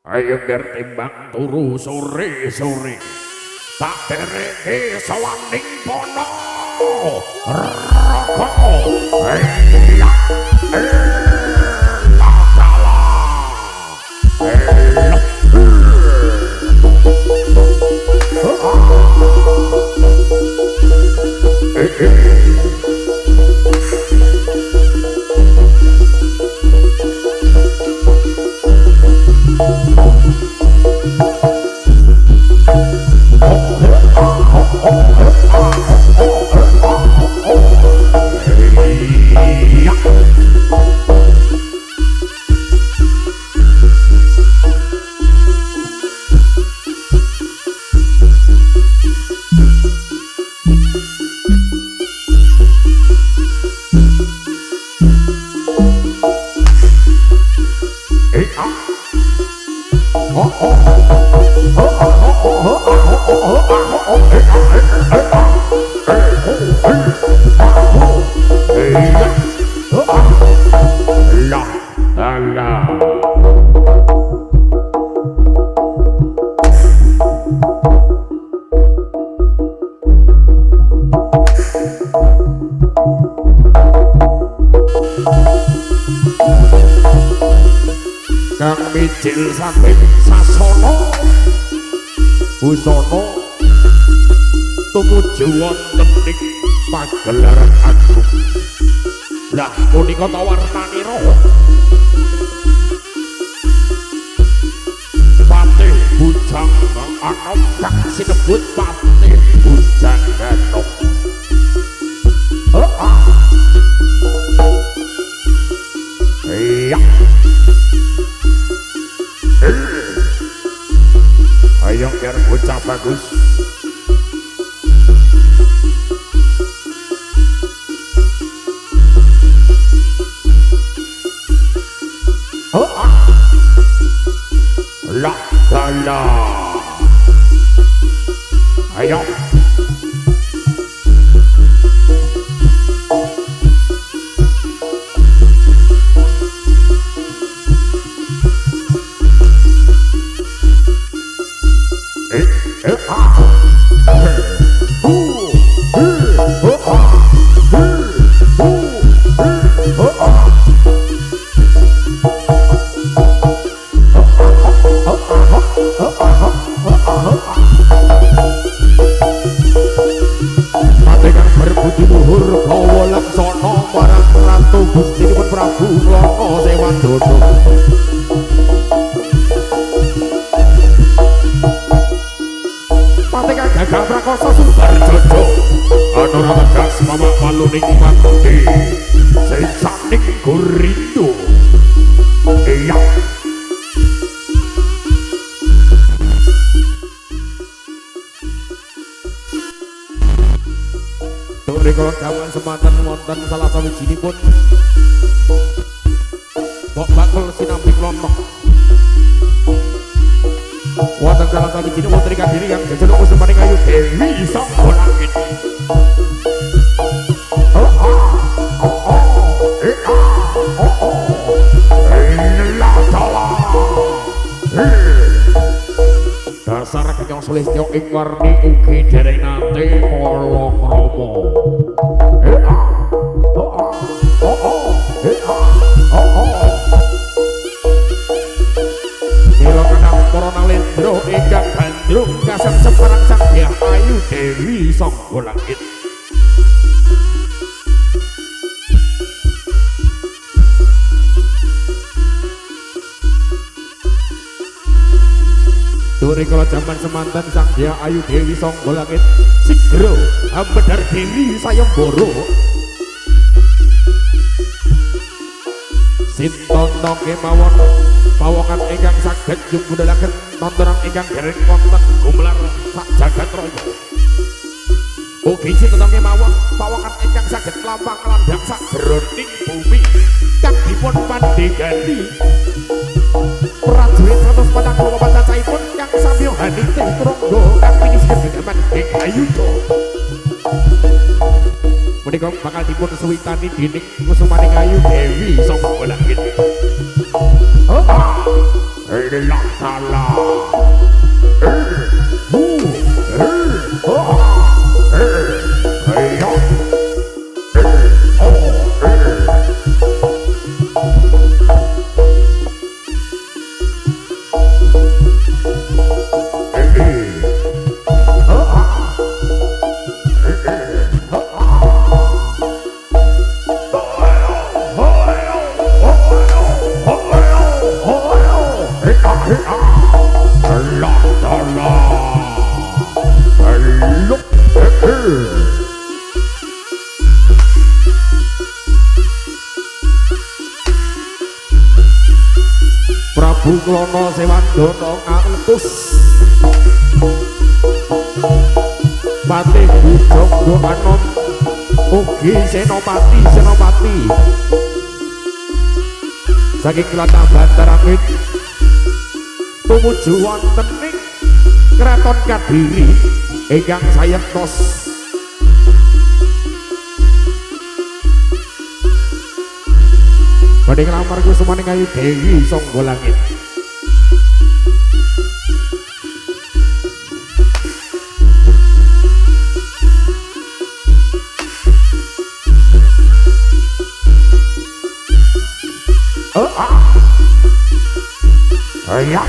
Ayo bertimbang turu sore-sore tak dereke sawaning pono rokok iya Kang mijil sampai sasono busana tumuju wonten ing pagelaran agung. Lah punika ta warnanira Patih Bujang Anom kang sinebut Patih Bujang Anom. Iya. Ayo biar bocah bagus. La la la. Ayo. Rikala jaman semanten wonten salah sawijinipun kok bakul sinambi klono wonten salah sawijinipun putri kadiri yang jejeluk kusumaning ayu Dewi Sangga Langit. Dasar kenyong sulistyo ing warni ugi dereng nate palakrama. Mila kenang para nalendra ingkang gandrung kasem separang sang Hyang Ayu Dewi Sangga Langit. Rikala jaman semanten sang Hyang Ayu Dewi Sangga Langit sigro ambedar diri sayembara sintono kemawon pawongan ingkang saged nyumbudalaken tontonan ingkang dereng wonten gumelar sak jagat raya. Ugi sintono kemawon pawongan ingkang saged mlampah landhang sak jroning bumi kang dipun pandhegani prajurit 144 cacahipun kang samya hanite trangga kang pinisih gegaman ing ayuda. Menika bakal dipun suwitani dening Kusumaning Ayu Dewi Sangga Langit. Prabu Klono Sewandana ngalentus Patih Bujangga Anom ugi Senopati saking tlatah Bantarangin tumuju wonten ing Kraton Kadiri ingkang sayektos badhe nglamar kusumaning Ayu Dewi Sangga Langit. Ya.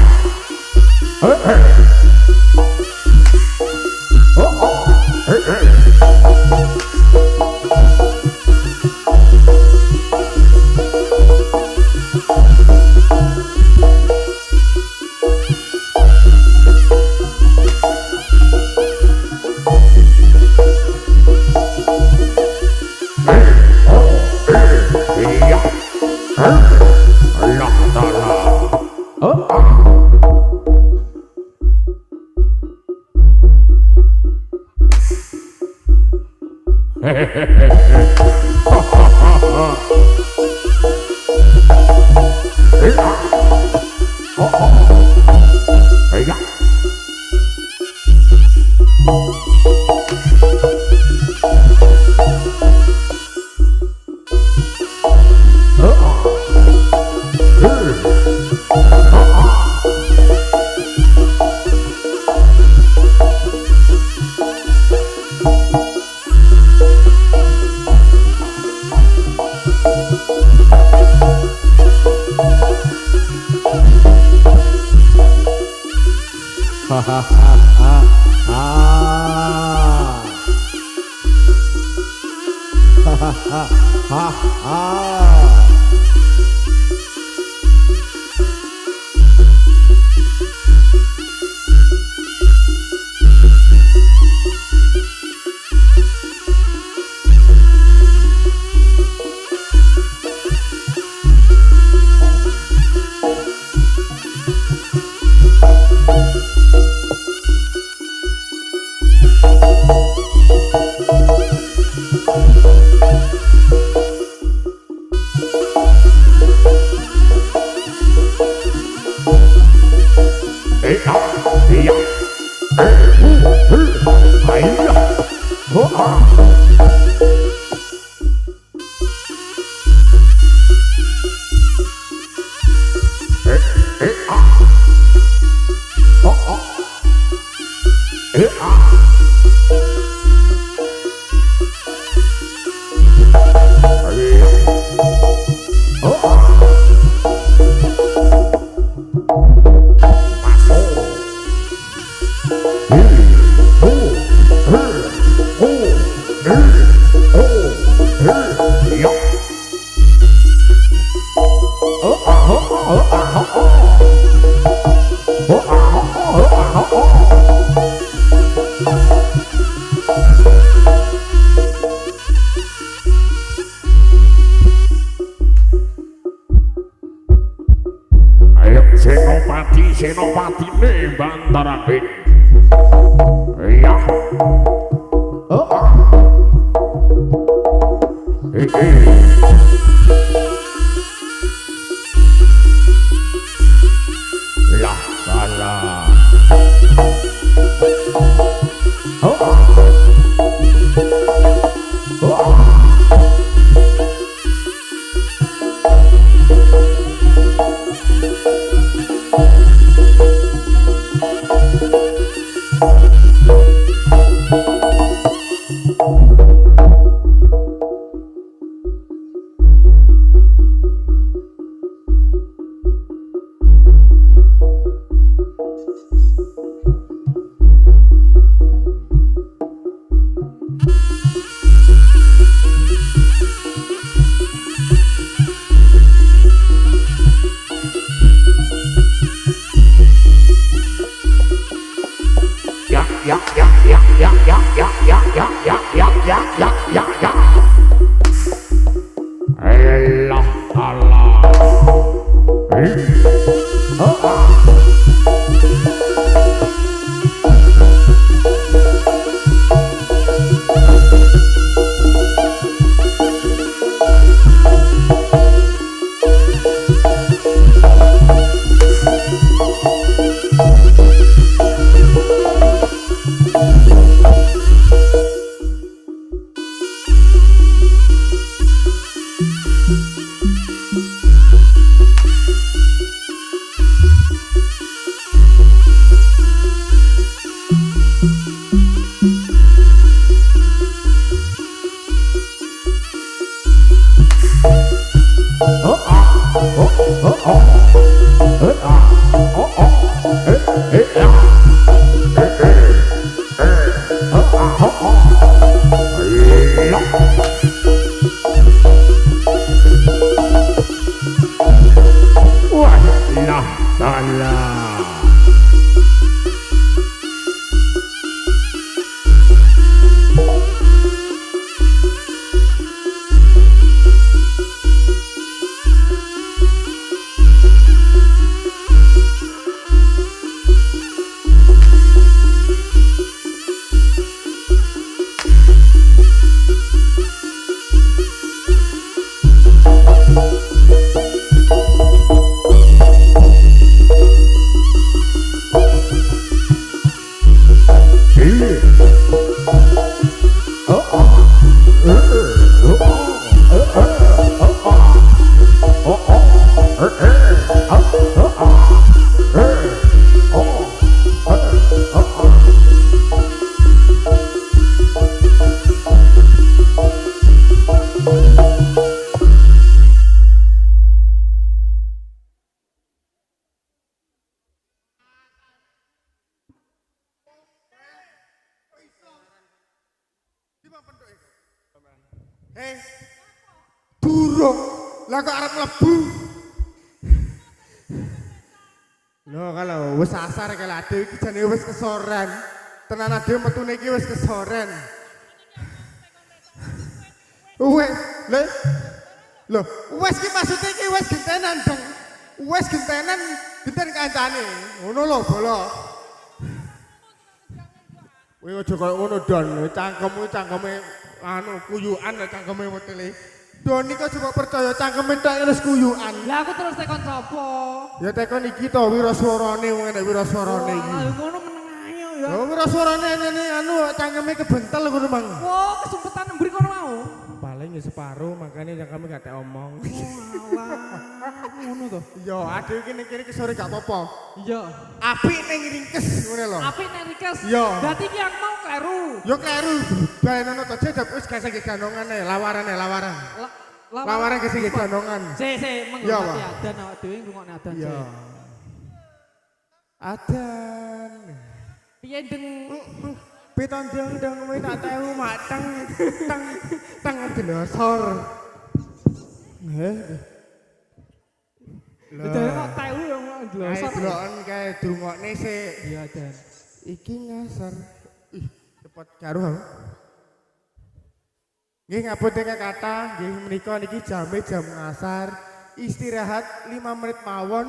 Senopatine Bantarangin. Ya. Lah salah. Allah Allah. Durung, lah kok arep mlebu. Lho kalau wis asar kalau ade iki jane wis kesoren. Tenan ade metune iki wis kesoren. Wes, lho, wes ki maksude iki wis gentenan dong. Wis gentenan genten kancane. Ngono lho, bolo. Kowe aja koyo ngono Don, cangkeme anu kuyukan cangkeme wetele. Don iki coba percaya cangkeme tok wis kuyukan. Lah aku terus tekon sapa? Ya tekon iki to wiraswarane wong enek wiraswarane iki. Lah ngono meneng ae ya. Oh wiraswarane ini anu cangkeme kebentel ngono Mang. Wah, kesumpetan mburi kono mau. Paling ya separuh makanya cangkeme gak tak omong. Alah, ngono to. Iya, ade iki ning kene sore gak apa-apa. Iya. Apik ning ringkes ngene lho. Apik nek rikes. Iya. Berarti ki aku mau kleru. Yo kleru. Baenono to jajab wis gak sing gandongan lawaran. Lawaran ke sing gandongan. Se menghormati adan awak dhewe ngrungokne adan. Iya. Adan. Piye deng Piton dong kowe tak tewu mateng teng delosor. Heh. Dene kok tewu yo ndlosot. Ayo deloken kae drungokne sik. Iya dan. Iki ngasar. Ih, cepet karo ha. Nggih ngapunten kata, nggih menika niki jam ngasar. Istirahat 5 menit mawon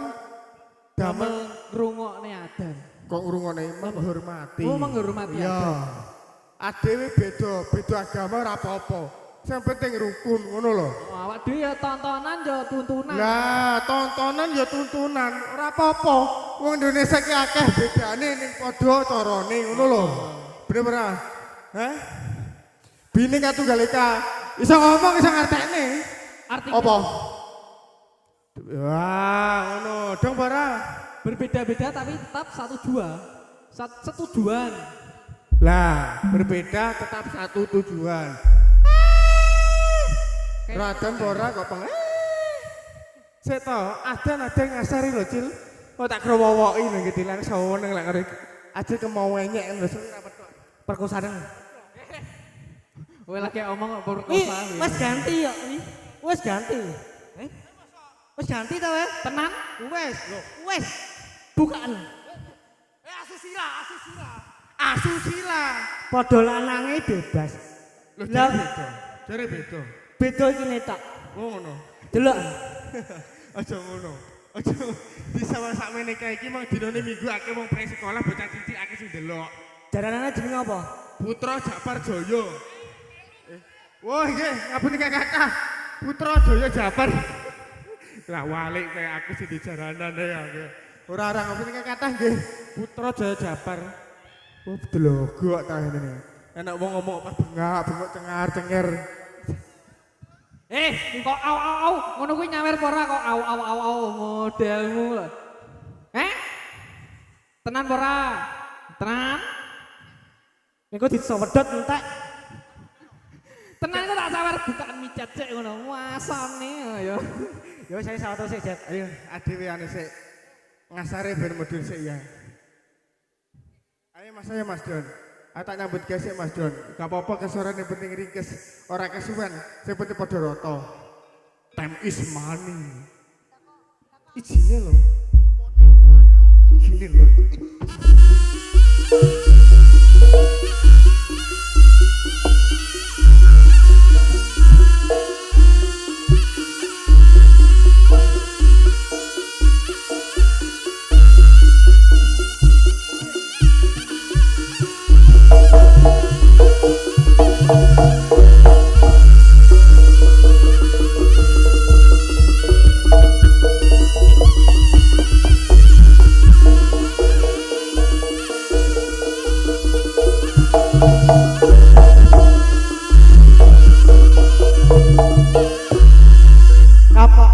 damel ngrungokne adan. kok ngrungokne menghormati. Oh, menghormati adan. Adewe beda agama ora apa-apa. Sing penting rukun ngono lho. Awak dhewe ya tontonan ya tuntunan. Lah, tontonan ya tuntunan, ora apa-apa. Wong Indonesia ki akeh bedane ning padha carane ngono lho. Bener ora? Hah? Bini Katunggalika iso ngomong iso ngartekne. Artinya Apa? Wah, ngono. Dong bara. berbeda-beda tapi tetap satu tujuan. Lah, berbeda tetap satu tujuan. Radan bora kok peng. Sik to, adan ngasari lho, Cil. Kok tak krowowoki nang getilan sawone lek karo aja kemau enyek lho, rapet kok. Perkosaan. Kowe lagi omong perkosaan. Wes ganti ya ini. Wes ganti. Wes ganti ta wes? Tenan? Wes, lho. Wes. Bukaan. Asusila. Asusila. Padha lanange bebas. Lho Lah. jare beda. Jare beda. Beda iki netak. Oh ngono. Delok. Aja ngono. Aja di sakmene kae iki mung dinane minggu akeh wong pre sekolah bocah cilik akeh sing delok. Jaranane jenenge apa? Putra Japar Jaya. Wah nggih, ngapun kakak. Putra Jaya Japar. Lah walik kayak aku sing di jaranan ya. Ora ngapun kakak nggih. Putra Jaya Japar. Oh delok ta ngene. Enak wong ngomong apa bengak cengar-cengir. Kok au ngono kuwi nyawer apa ora kok au modelmu lho. Tenan apa ora? Tenan? Engko disowedot entek. Tenan kok tak sawer bukaan micet sik ngono. Wasane ya. Yo saya satu sik, Jet. Ayo adewe ane sik. Ngasare ben modul sik ya. Ayo Mas saya Mas Don. Aku tak nyambut gawe sik Mas Don. Gak apa-apa kesoran yang penting ringkes. Ora kesuwen, sing penting padha rata. Time is money. Ijine lho. Gini lho. Kapok.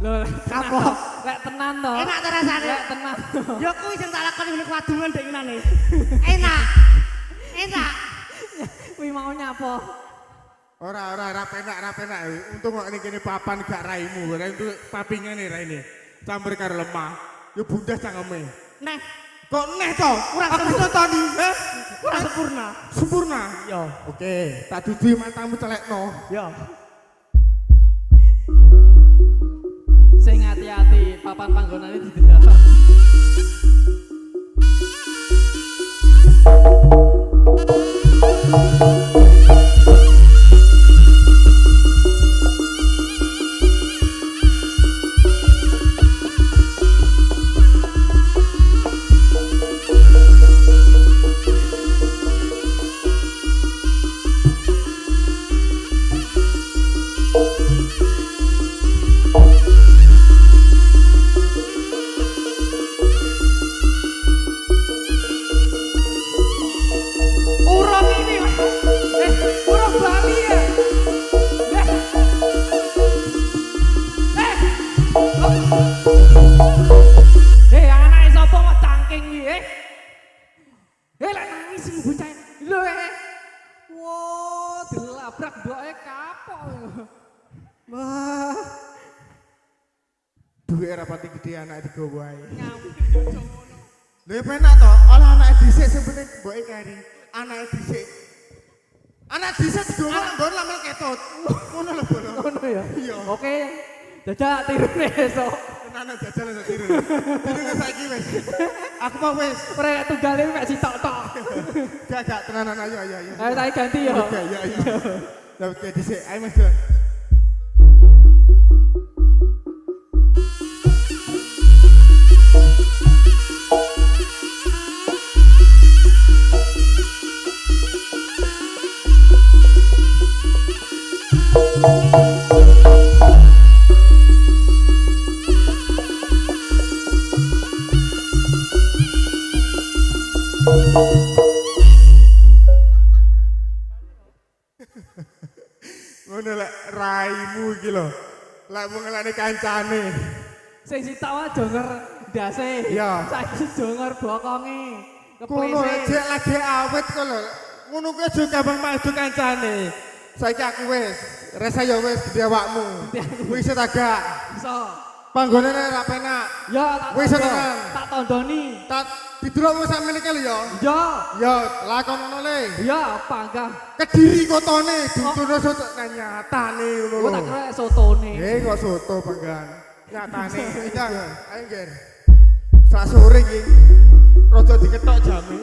Lho, Kapok. lek tenan to. Enak ta rasane? Lek tenan. Ya kuwi sing tak lakoni ngene kwadungan ndek ngenane. Enak. Enak. Kuwi mau nyapa? Ora penak. Untung kok ini kene papan gak raimu. Ora itu papingane raine. Campur karo lemah. Ya bundas cangkeme. Neh, Kok neh to? Kurang Aku sempurna. tadi, kurang sempurna. Sempurna. Yo, Oke, tak dudui matamu celekno. yo. Sing hati-hati papan panggonane didelok. Urang ini. Urang Bali ya. Anake sapa kok cangking iki, lek nangis iki bocah. Lho, Wah, dilabrak mboke kapok. Wah. Duwe rapati gede anak digawa wae. Lha penak to, olah anak dhisik sing penting mboke kari. Anak dhisik. Anak dhisik digawa nggon lamel ketut. Ngono lho, Bolo. Ngono ya. Iya. Oke. Jajak tirune esuk. Tenanan jajal sak tiru. Tiru saiki wis. Aku mau wis. Prek tunggale mek sitok-tok. Gak tenanan ayo. Ayo tak ganti ya. Oke, ya. Lah oke dhisik. Ayo Mas Don. Ngono lek raimu iki lho. Lek mung ngelane kancane. Sing sitok wae jonger ndase. Iya. Saiki jonger bokonge. Kono Keplese. aja lagi awet kok lho. Ngono kuwi aja gampang maju kancane. Saiki aku wis, resa ya wis gede awakmu. Wis agak. Iso. Panggonane ra penak. Ya tak Wis tondo. tenan. Tak tondoni. Tak didelok wis sampe iki lho ya. Ya. Ya, lakonono le. Ya apa enggak? Kediri kotone duntune soto nyatane ngono Gua lho. tak kira sotone. Kok soto panggan. Nyatane. Iya, ayo ngger. Sak sore iki rada diketok jame.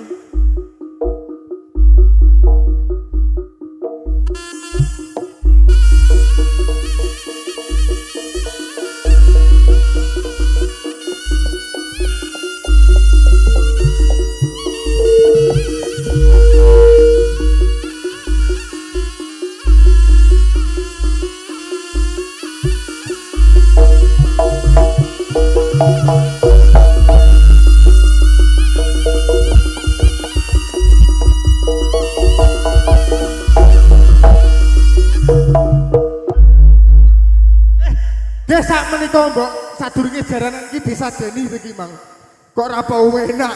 sak menika mbok sadurunge jaranan iki disajeni iki Mang. Kok ora apa enak.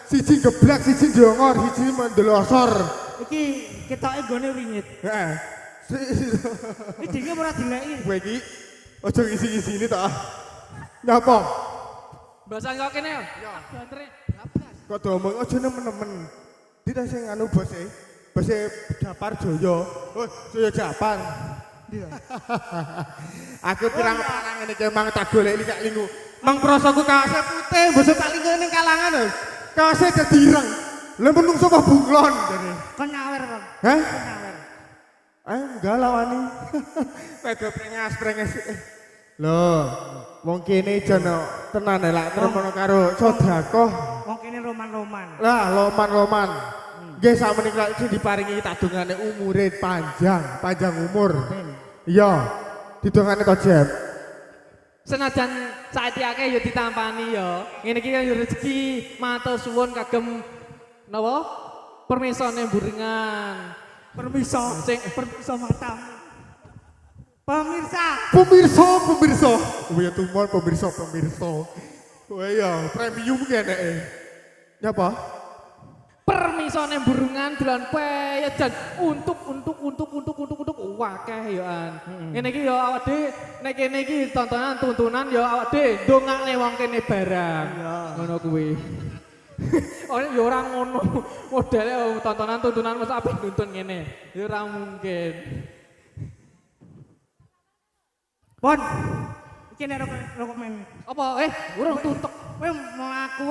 Siji geblak, siji njongor, siji mendelosor. Iki ketoke gone wingit. Heeh. Iki dinge ora dileki. Kowe iki aja ngisi-ngisini to. Nyapa? Bahasa kok kene yo. Bantre. Kok domong aja nemen-nemen. Tidak sing anu bos e. Bos e Japar Joyo. Oh, Joyo Japar. Aku pirang-pirang ngene iki Mang tak goleki kak lingu. Mang prosoku kaose putih, bos tak lingu ning kalangan lho. Kaose dadi ireng. Lah menungso kok bunglon jane. Kon nyawer, Bang. Hah? Kon nyawer. Enggak lawani. Wedo prengas-prenges. Loh, wong kene jono tenan lek tremono karo sedekah. Wong kene roman-roman. Lah, loman-loman. Nggih sakmenika iki diparingi tadungane umure panjang umur. Iya. Didongane to, Jeb. Senajan saiki akeh ya ditampani ya. Ngene iki kan rezeki matur suwun kagem napa? Permisone buringan. Permiso matam. Pemirsa. Pemirsa. Oh ya tumor pemirsa. Oh iya, premium kene. Nyapa? Permisone burungan dolan peyet dan untuk wakeh ya an. Ngene iki ya awak dhewe nek kene iki tuntunan ya awak dhewe ndongakne wong kene barang. Ngono kuwi. Oh ya ora ngono. Modele tuntunan mesti apik nuntun ngene. Ya ora mungkin. Pon. Iki nek rekomen. Apa urung tutuk. Kowe mlaku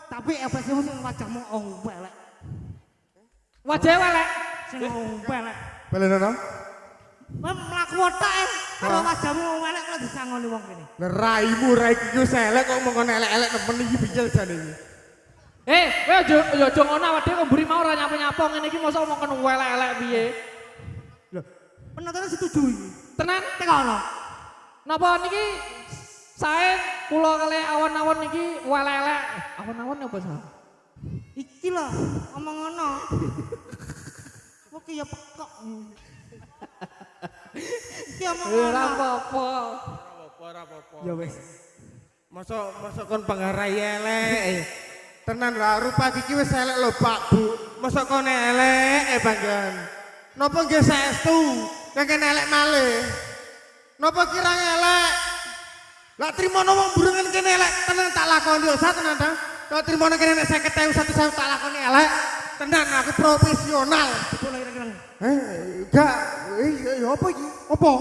tapi efekmu sing wajahmu elek. Wajah elek. Sing elek. Balenono? Kowe mlaku tok karo wajahmu elek kok disangoni wong kene. Lah raimu iki selek kok mongko elek-elek nemen iki piye jane iki. Kowe aja ngono awake dhewe mburi mau ora nyapa-nyapa ngene iki mosok omong kene elek-elek piye. Lho, penonton setuju iki. Tenan tekono. Napa niki sae kula kali awan-awan niki elek-elek. Awan-awan apa sah? Iki lho, omong ngono. Kok ya pekok. Iki omong ngono. Ora apa-apa. Ora apa-apa. Ya wis. Mosok kon pengarai elek. Tenan lah rupa iki wis elek lho Pak Bu. Mosok kon elek Banggan. Napa nggih saestu kengken elek malih. Napa kira elek? Lah trimono wong burungan kene elek tenan tak lakoni yo tenan ta. Kalau trimono kene nek 50.000 1.000 tak lakoni elek. Tenan aku profesional. Enggak. Ya apa iki? Apa?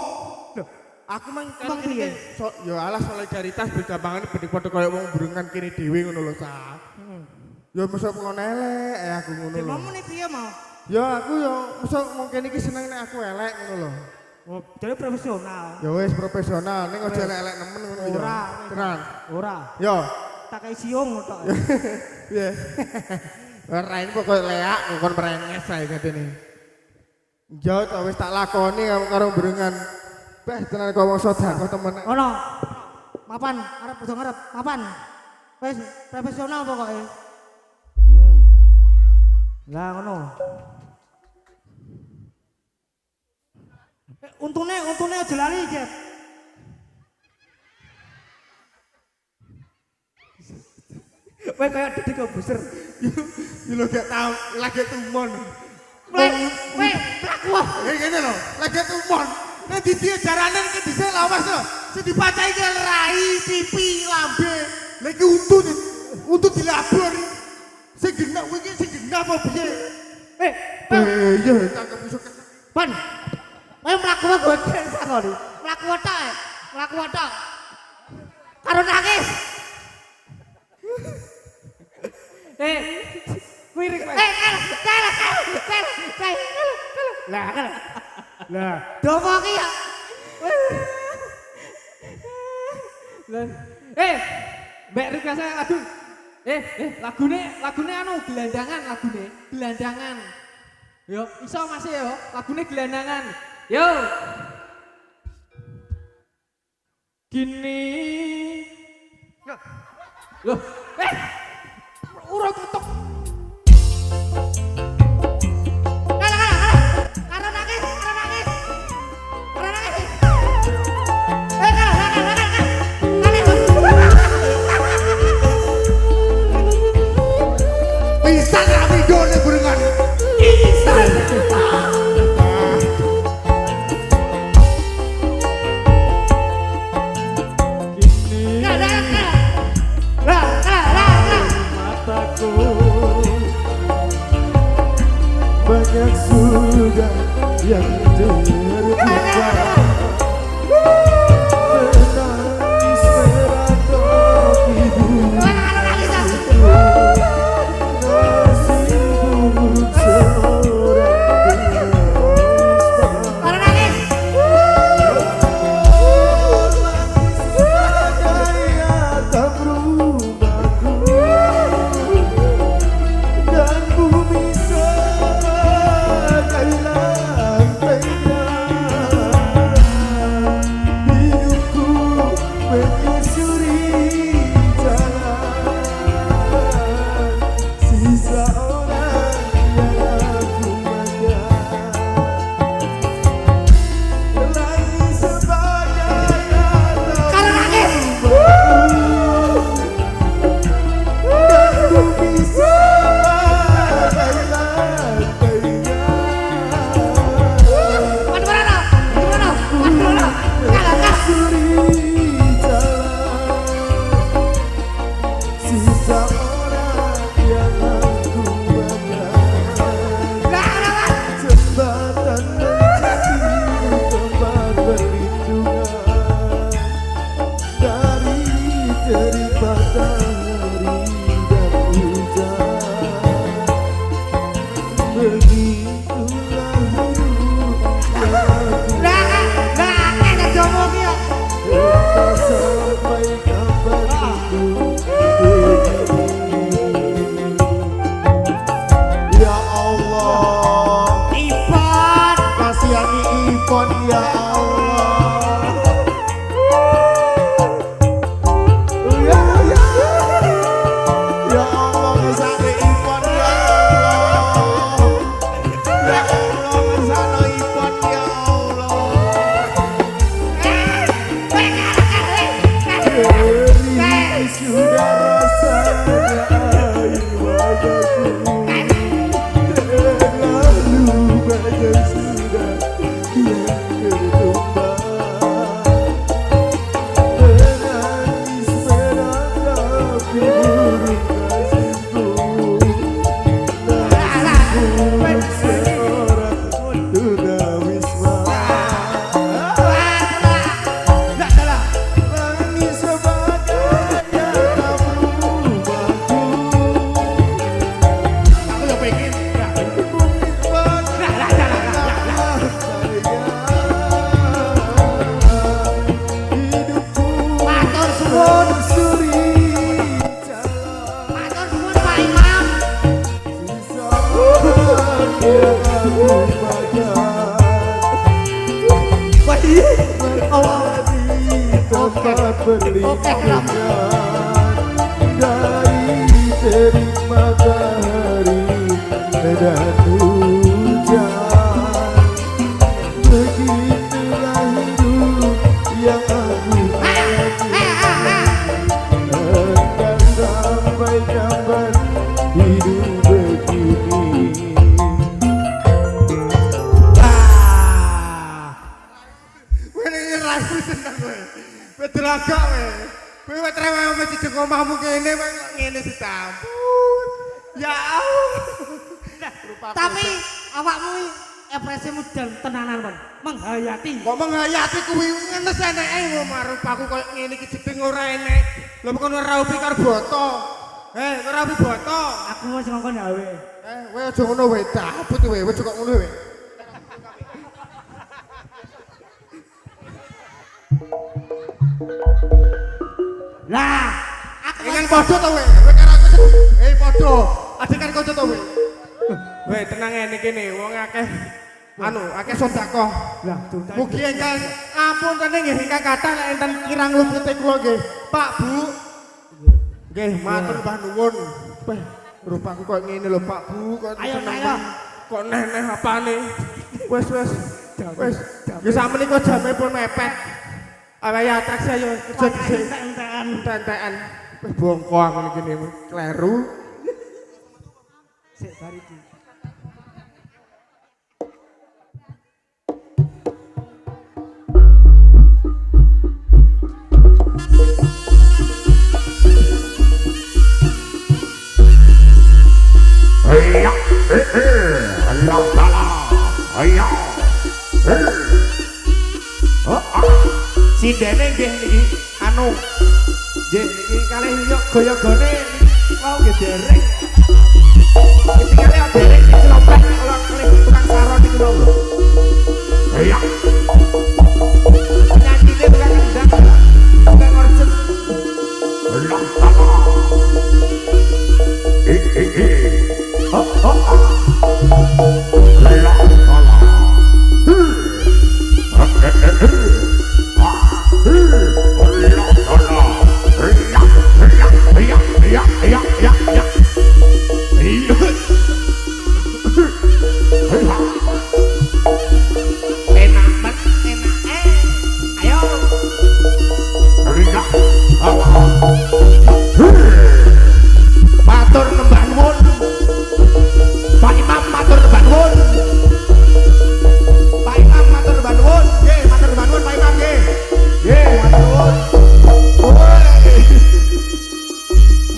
Lho, aku mang Emang piye? Ya alas solidaritas bergampangan padha koyo wong burungan kene dhewe ngono lho, Sa. Ya mosok ngono elek aku ngono lho. Demamu nih piye mau? Ya aku ya mosok mungkin iki seneng nek aku elek ngono lho. Oh, jadi profesional. Ya wis profesional, ning aja elek-elek nemen ngono ya. Ora. Tenan. Ora. Yo. Tak kayak siung tok. Piye? Ora ini pokok leak kon prenges ae katene. Yo ta wis tak lakoni karo burungan. Beh tenan kok wong sedekah temen. Ono. Mapan, arep padha ngarep. Mapan. Wis profesional pokoke. Lah ngono. Untune aja lali, Jet. Kowe kaya Deddy Kobuser. Yo lho gak tau lagi tumon. Kowe mlaku. Ngene lho, lagi tumon. Nek didi jarane iki dhisik lawas lho. Sing dipacai ki rai, pipi, lambe. Lha iki untut dilabur. Sing genah kowe iki sing genah apa piye? Iya, tangkep iso. Pan. Kowe mlaku kowe sakoni. Mlaku tok. Karo nangis. Wirik wae. Lah, domo ki ya. Mbak Rika saya lagu. Lagune anu gelandangan. Yo, iso masih yo, lagune gelandangan. Yo. Gini. Loh, urut tutuk. Karo nangis. yang terbuka. Menangis meratapi bumi. Dari terik matahari dan hujan, begitulah hidup yang aku akan sampai kapan hidup begini. Ini ragu seneng gue. Bedragak gue. Kowe wis trewe mesti jeng omahmu kene kok ngene sitampun. Ya Allah. Tapi awakmu ekspresimu tenanan kon. Menghayati. Kok menghayati kuwi ngenes eneke omah rupaku koyo ngene iki jeding ora enek. Lha kok ora upi karo boto. Ora upi boto. Aku wis ngongkon gawe. Kowe aja ngono wae, dabut kowe, aja kok ngono wae. Lah, aku Kan padha to kowe. Kowe karo aku. Padha. Adik kan kanca to kowe. Weh, tenang ngene kene, wong akeh akeh sedekah. lah Mugi engkang ampun kene nggih ingkang kathah lek enten kirang lumute kula nggih. Pak, Bu. Nggih, matur mbah nuwun. Weh, rupaku kok ngene lho, Pak, Bu, kok Ayo, seneng. ayo. Kok neh-neh apane? Wes. Nggih sakmenika jame pun mepet. Ayo atraksi ayo kerja dhisik. Entek-entekan. Wis bongko aku iki kene kleru. Sik bari iki. Ayo. Oh, sindene nggih niki anu. Nggih niki kalih yo goyo-gone mau nggih dereng. Tinggalnya dereng celopet kalau kalih tukang saron iki lho. Ayo. Penyakitnya tukang kendang, tukang orjen. Lah, oh, oh, oh. Matur nembah nuwun. Pak Imam matur nembah nuwun. Pak Imam matur nembah nuwun. Nggih, matur nembah nuwun Pak Imam nggih. Nggih, matur nuwun. Woi.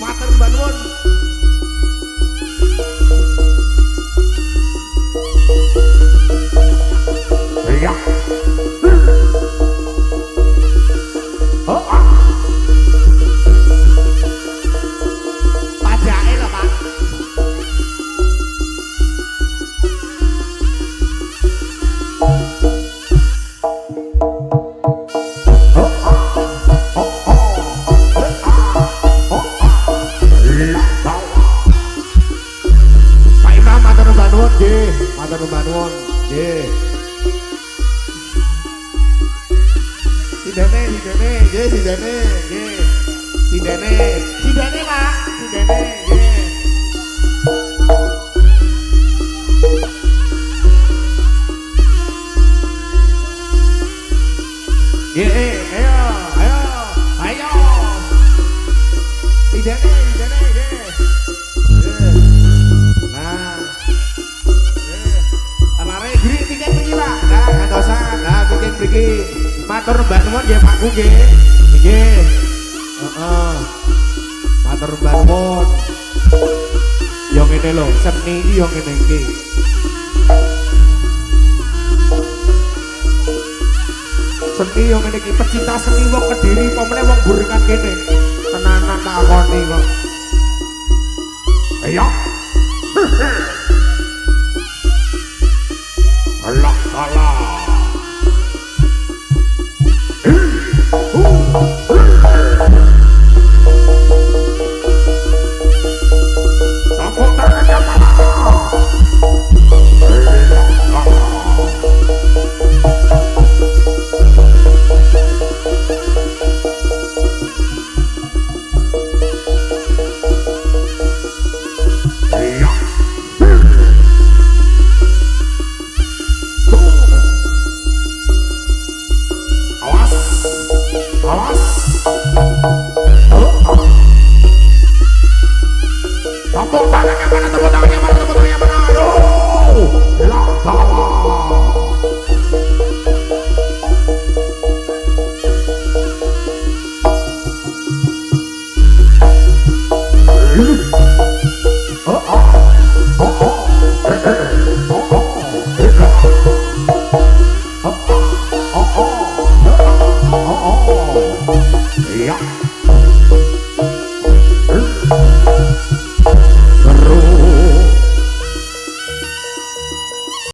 Matur nembah nuwun. Iya. Oh, pajake lho, Pak. Pak Imam matur nuwun nggih, matur nuwun nggih. Sidene, nggih, sidene, nggih. Sidene, Pak, sidene, nggih. Nggih, ayo. Sidene, nggih. Nah. Nggih. Alare giri tiket mriki, Pak. Nah, kantosan. Nah, tiket mriki. Matur mbah nuwun nggih Pakku nggih. Nggih. Heeh. Matur mbah nuwun. Yo ngene lho, seni iki yo ngene iki. Seni yo ngene iki, pecinta seni wong Kediri apa meneh wong Burengan kene. Tenanan tak akoni kok. Ayo. Allah Allah. Tepuk tangannya mana, tepuk tangannya mana, tepuk tangannya mana. Aduh, Langkawa. Yeah.